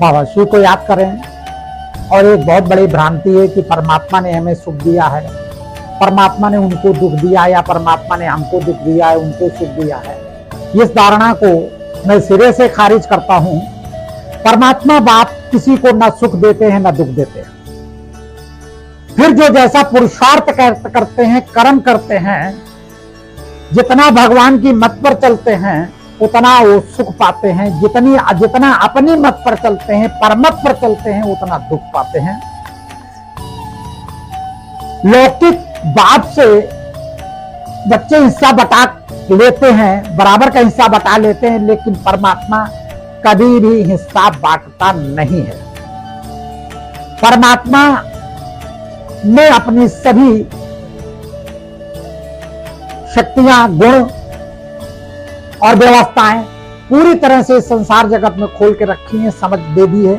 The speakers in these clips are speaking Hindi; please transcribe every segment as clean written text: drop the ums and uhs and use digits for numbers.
बाबा शिव को याद करें। और एक बहुत बड़ी भ्रांति है कि परमात्मा ने हमें सुख दिया है, परमात्मा ने उनको दुख दिया, या परमात्मा ने हमको दुख दिया है, उनको सुख दिया है। इस धारणा को मैं सिरे से खारिज करता हूं। परमात्मा बाप किसी को न सुख देते हैं न दुख देते हैं। फिर जो जैसा पुरुषार्थ करते हैं, कर्म करते हैं, जितना भगवान की मत पर चलते हैं उतना वो सुख पाते हैं, जितना अपनी मत पर चलते हैं, परमत पर चलते हैं, उतना दुख पाते हैं। लौकिक बाप से बच्चे हिस्सा बटा लेते हैं, बराबर का हिस्सा बटा लेते हैं, लेकिन परमात्मा कभी भी हिस्सा बांटता नहीं है। परमात्मा ने अपनी सभी शक्तियां, गुण और व्यवस्थाएं पूरी तरह से संसार जगत में खोल के रखी हैं, समझ दे दी है।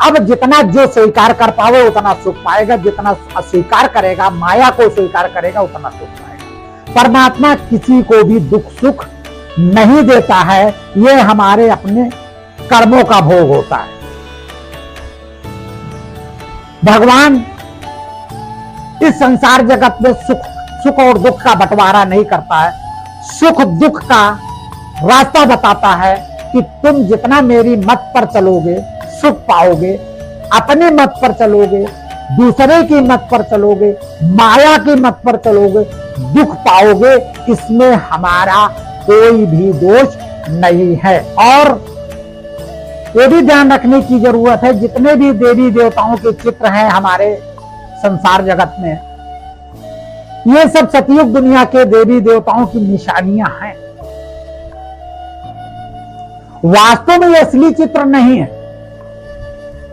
अब जितना जो स्वीकार कर पावे उतना सुख पाएगा, जितना अस्वीकार करेगा, माया को स्वीकार करेगा, उतना सुख पाएगा। परमात्मा किसी को भी दुख सुख नहीं देता है, यह हमारे अपने कर्मों का भोग होता है। भगवान इस संसार जगत में सुख और दुख का बंटवारा नहीं करता है, सुख दुख का रास्ता बताता है कि तुम जितना मेरी मत पर चलोगे सुख पाओगे, अपने मत पर चलोगे, दूसरे की मत पर चलोगे, माया की मत पर चलोगे, दुख पाओगे। इसमें हमारा कोई भी दोष नहीं है। और ये भी ध्यान रखने की जरूरत है, जितने भी देवी देवताओं के चित्र हैं हमारे संसार जगत में, ये सब सतयुग दुनिया के देवी देवताओं की निशानियां हैं। वास्तव में ये असली चित्र नहीं है,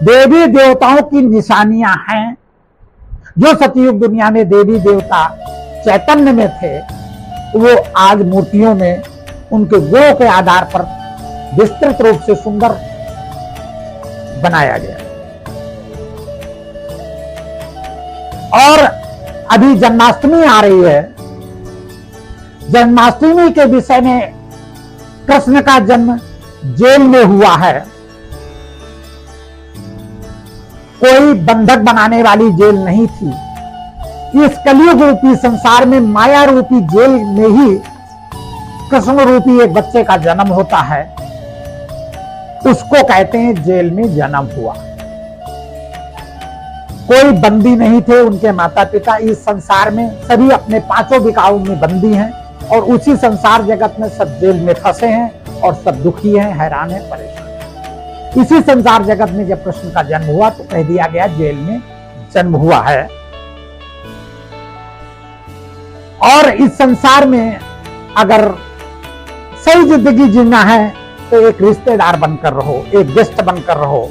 देवी देवताओं की निशानियां हैं। जो सतयुग दुनिया में देवी देवता चैतन्य में थे, वो आज मूर्तियों में उनके गुणों के आधार पर विस्तृत रूप से सुंदर बनाया गया। और अभी जन्माष्टमी आ रही है, जन्माष्टमी के विषय में कृष्ण का जन्म जेल में हुआ है। कोई बंधक बनाने वाली जेल नहीं थी। इस कलयुग रूपी संसार में माया रूपी जेल में ही कृष्ण रूपी एक बच्चे का जन्म होता है, उसको कहते हैं जेल में जन्म हुआ। कोई बंदी नहीं थे, उनके माता पिता इस संसार में सभी अपने पांचों विकारों में बंदी हैं, और उसी संसार जगत में सब जेल में फंसे हैं और सब दुखी हैं, हैरान हैं, परेशान। इसी संसार जगत में जब कृष्ण का जन्म हुआ तो कह दिया गया जेल में जन्म हुआ है। और इस संसार में अगर सही जिंदगी जीना है तो एक रिश्तेदार बनकर रहो, एक गेस्ट बनकर रहो।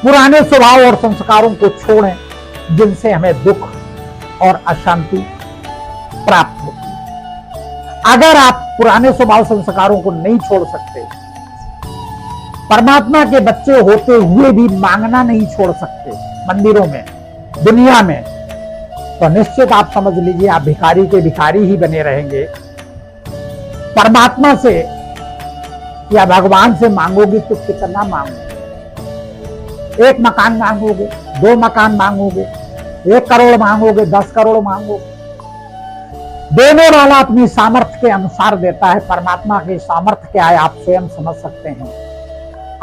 पुराने स्वभाव और संस्कारों को छोड़ें जिनसे हमें दुख और अशांति प्राप्त होती है। अगर आप पुराने स्वभाव संस्कारों को नहीं छोड़ सकते, परमात्मा के बच्चे होते हुए भी मांगना नहीं छोड़ सकते मंदिरों में, दुनिया में, तो निश्चित आप समझ लीजिए आप भिखारी के भिखारी ही बने रहेंगे। परमात्मा से या भगवान से मांगोगे तो कितना मांगोगे? एक मकान मांगोगे, 2 मकान मांगोगे, 1 करोड़ मांगोगे, 10 करोड़ मांगोगे? देने वाला अपनी सामर्थ्य के अनुसार देता है। परमात्मा की सामर्थ्य क्या है आप स्वयं समझ सकते हैं।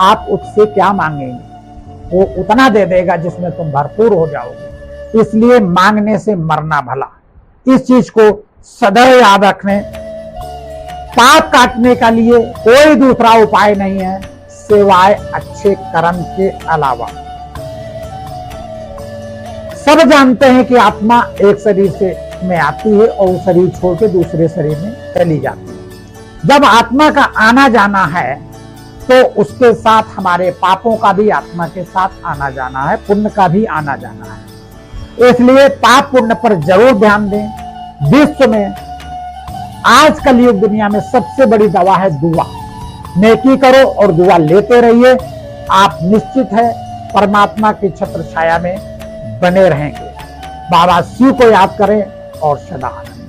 आप उससे क्या मांगेंगे? वो उतना दे देगा जिसमें तुम भरपूर हो जाओगे। इसलिए मांगने से मरना भला। इस चीज को सदैव याद रखने। पाप काटने का लिए कोई दूसरा उपाय नहीं है सिवाय अच्छे कर्म के अलावा। सब जानते हैं कि आत्मा एक शरीर से में आती है और वो शरीर छोड़ के दूसरे शरीर में चली जाती है। जब आत्मा का आना जाना है तो उसके साथ हमारे पापों का भी आत्मा के साथ आना जाना है, पुण्य का भी आना जाना है। इसलिए पाप पुण्य पर जरूर ध्यान दें। विश्व में आज कलयुग दुनिया में सबसे बड़ी दवा है दुआ। नेकी करो और दुआ लेते रहिए, आप निश्चित है परमात्मा की छत्र छाया में बने रहेंगे। बाबा शिव को याद करें और सदा आनंद।